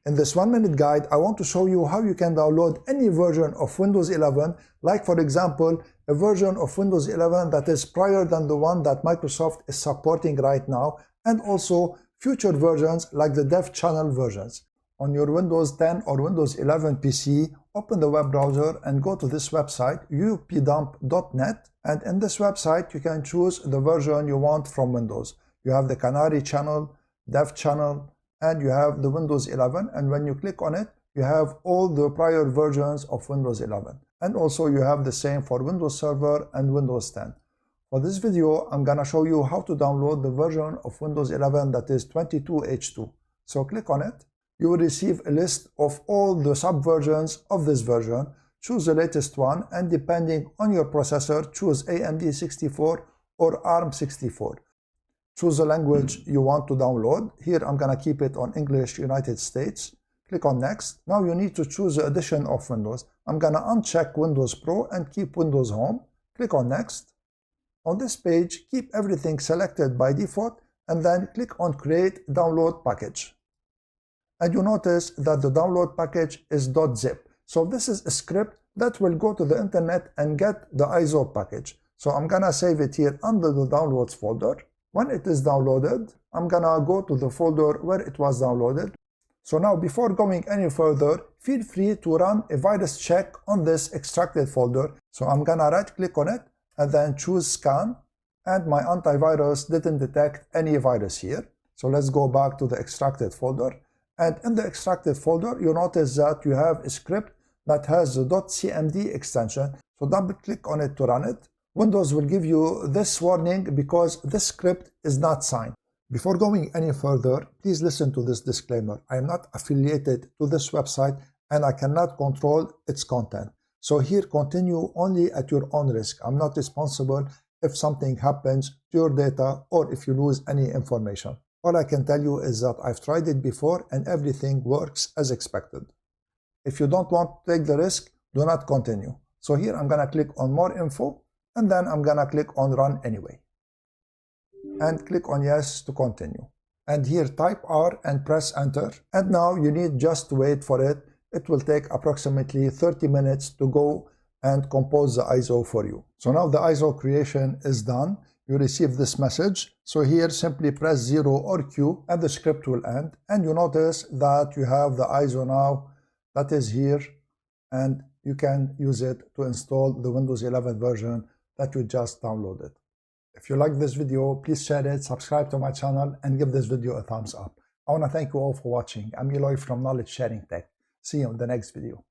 In this 1-minute guide, I want to show you how you can download any version of Windows 11, like for example, a version of Windows 11 that is prior than the one that Microsoft is supporting right now, and also future versions like the dev channel versions. On your Windows 10 or Windows 11 PC, open the web browser and go to this website, updump.net, and in this website you can choose the version you want from Windows. You have the Canary channel, dev channel, and you have the Windows 11, and when you click on it, you have all the prior versions of Windows 11. And also you have the same for Windows Server and Windows 10. For this video, I'm gonna show you how to download the version of Windows 11 that is 22H2. So click on it. You will receive a list of all the sub-versions of this version. Choose the latest one, and depending on your processor, choose AMD 64 or ARM 64. Choose the language you want to download. Here I'm gonna keep it on English United States. Click on Next. Now you need to choose the edition of Windows. I'm gonna uncheck Windows Pro and keep Windows Home. Click on Next. On this page, keep everything selected by default and then click on Create Download Package. And you notice that the download package is .zip. So this is a script that will go to the internet and get the ISO package. So I'm gonna save it here under the Downloads folder. When it is downloaded, I'm gonna go to the folder where it was downloaded. So now, before going any further, feel free to run a virus check on this extracted folder. So I'm gonna right click on it and then choose Scan, and my antivirus didn't detect any virus here. So let's go back to the extracted folder. And in the extracted folder, you notice that you have a script that has the .cmd extension. So double click on it to run it. Windows will give you this warning because this script is not signed. Before going any further, please listen to this disclaimer. I am not affiliated to this website and I cannot control its content. So here, continue only at your own risk. I'm not responsible if something happens to your data or if you lose any information. All I can tell you is that I've tried it before and everything works as expected. If you don't want to take the risk, do not continue. So here I'm gonna click on More Info, and then I'm gonna click on Run Anyway. And click on Yes to continue. And here type R and press Enter. And now you need just to wait for it. It will take approximately 30 minutes to go and compose the ISO for you. So now the ISO creation is done. You receive this message. So here simply press 0 or Q and the script will end. And you notice that you have the ISO now that is here, and you can use it to install the Windows 11 version that you just downloaded. If you like this video, please share it, subscribe to my channel, and give this video a thumbs up. I want to thank you all for watching. I'm Eloy from Knowledge Sharing Tech. See you in the next video.